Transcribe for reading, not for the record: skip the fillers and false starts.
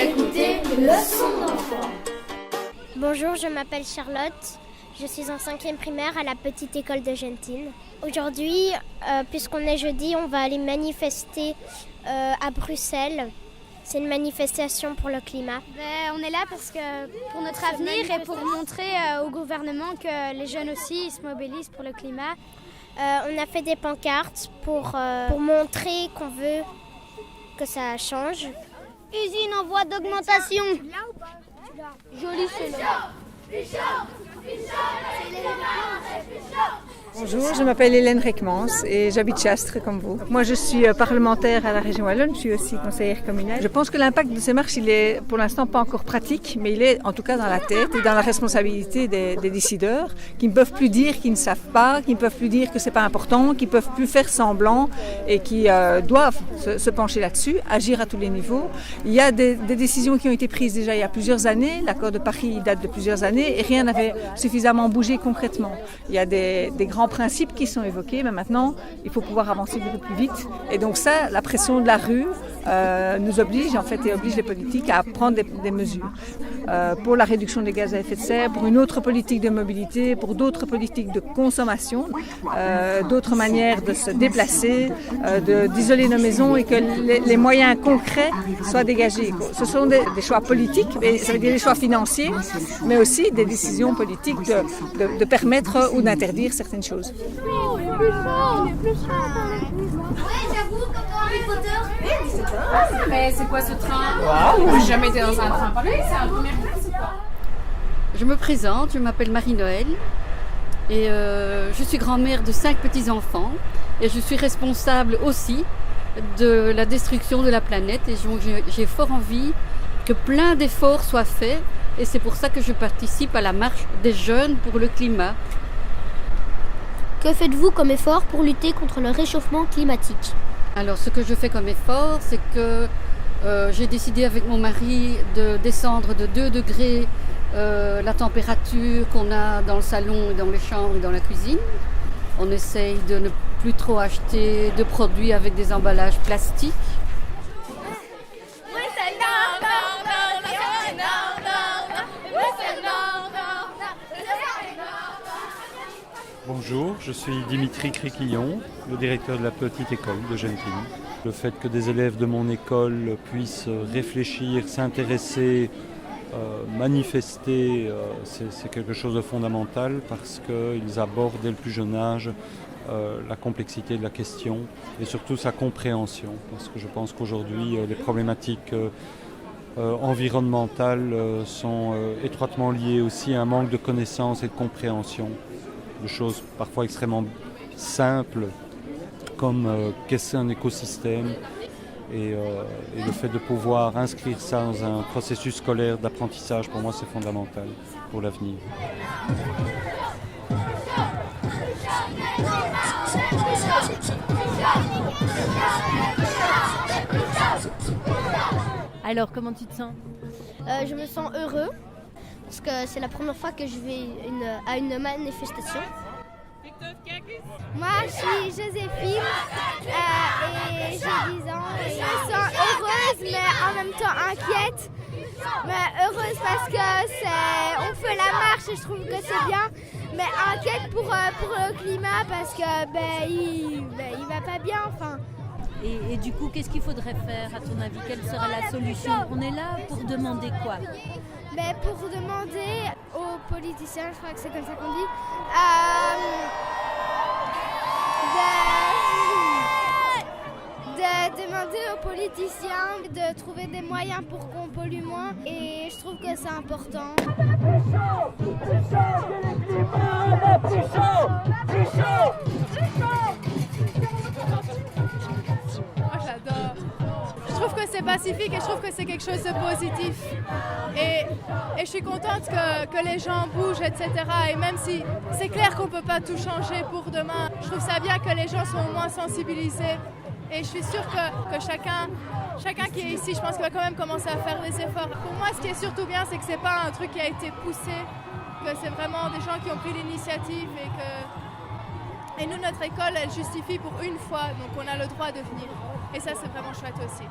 écoutez Leçon d'enfant. Bonjour, je m'appelle Charlotte. Je suis en 5e primaire à la petite école de Gentine. Aujourd'hui, puisqu'on est jeudi, on va aller manifester à Bruxelles. C'est une manifestation pour le climat. On est là parce que pour notre avenir et pour montrer au gouvernement que les jeunes aussi se mobilisent pour le climat. On a fait des pancartes pour montrer qu'on veut que ça change. Usine en voie d'augmentation. Joli cela. Bonjour, je m'appelle Hélène Reckmans et j'habite Chastres comme vous. Moi je suis parlementaire à la région Wallonne, je suis aussi conseillère communale. Je pense que l'impact de ces marches, il est pour l'instant pas encore pratique, mais il est en tout cas dans la tête et dans la responsabilité des décideurs qui ne peuvent plus dire qu'ils ne savent pas, qui ne peuvent plus dire que c'est pas important, qui ne peuvent plus faire semblant et qui doivent se pencher là-dessus, agir à tous les niveaux. Il y a des décisions qui ont été prises déjà il y a plusieurs années, l'accord de Paris date de plusieurs années et rien n'avait suffisamment bougé concrètement. Il y a des grands principes qui sont évoqués, mais maintenant il faut pouvoir avancer beaucoup plus vite. Et donc ça, la pression de la rue nous oblige en fait et oblige les politiques à prendre des mesures pour la réduction des gaz à effet de serre, pour une autre politique de mobilité, pour d'autres politiques de consommation, d'autres manières de se déplacer, d'isoler nos maisons et que les moyens concrets soient dégagés. Ce sont des choix politiques, et ça veut dire des choix financiers, mais aussi des décisions politiques de permettre ou d'interdire certaines choses. Ouais, j'avoue, comme dans Harry Potter. Mais c'est quoi ce train? Wow. J'ai jamais été dans un train pareil, c'est un premier place ou pas? Je me présente, je m'appelle Marie-Noël et je suis grand-mère de 5 petits-enfants et je suis responsable aussi de la destruction de la planète et j'ai fort envie que plein d'efforts soient faits et c'est pour ça que je participe à la marche des jeunes pour le climat. Que faites-vous comme effort pour lutter contre le réchauffement climatique? Alors ce que je fais comme effort, c'est que j'ai décidé avec mon mari de descendre de 2 degrés la température qu'on a dans le salon et dans les chambres et dans la cuisine. On essaye de ne plus trop acheter de produits avec des emballages plastiques. Bonjour, je suis Dimitri Criquillon, le directeur de la petite école de Gentine. Le fait que des élèves de mon école puissent réfléchir, s'intéresser, manifester, c'est quelque chose de fondamental parce qu'ils abordent dès le plus jeune âge la complexité de la question et surtout sa compréhension. Parce que je pense qu'aujourd'hui, les problématiques environnementales sont étroitement liées aussi à un manque de connaissances et de compréhension. De choses parfois extrêmement simples comme qu'est-ce qu'un écosystème et le fait de pouvoir inscrire ça dans un processus scolaire d'apprentissage, pour moi c'est fondamental pour l'avenir. Alors comment tu te sens? Je me sens heureux parce que c'est la première fois que je vais à une manifestation. Moi, je suis Joséphine et j'ai 10 ans. Et je me sens heureuse, mais en même temps inquiète. Mais heureuse parce que on fait la marche et je trouve que c'est bien. Mais inquiète pour le climat parce que il va pas bien. Enfin. Et du coup, qu'est-ce qu'il faudrait faire à ton avis? Quelle serait la solution? On est là pour demander quoi? Pour demander aux politiciens, je crois que c'est comme ça qu'on dit, de demander aux politiciens de trouver des moyens pour qu'on pollue moins et je trouve que c'est important. Moi j'adore. Je trouve que c'est pacifique et je trouve que c'est quelque chose de positif. Et je suis contente que les gens bougent, etc. Et même si c'est clair qu'on ne peut pas tout changer pour demain, je trouve ça bien que les gens soient au moins sensibilisés. Et je suis sûre que chacun qui est ici, je pense qu'il va quand même commencer à faire des efforts. Pour moi, ce qui est surtout bien, c'est que ce n'est pas un truc qui a été poussé, que c'est vraiment des gens qui ont pris l'initiative et nous, notre école, elle justifie pour une fois, donc on a le droit de venir. Et ça, c'est vraiment chouette aussi.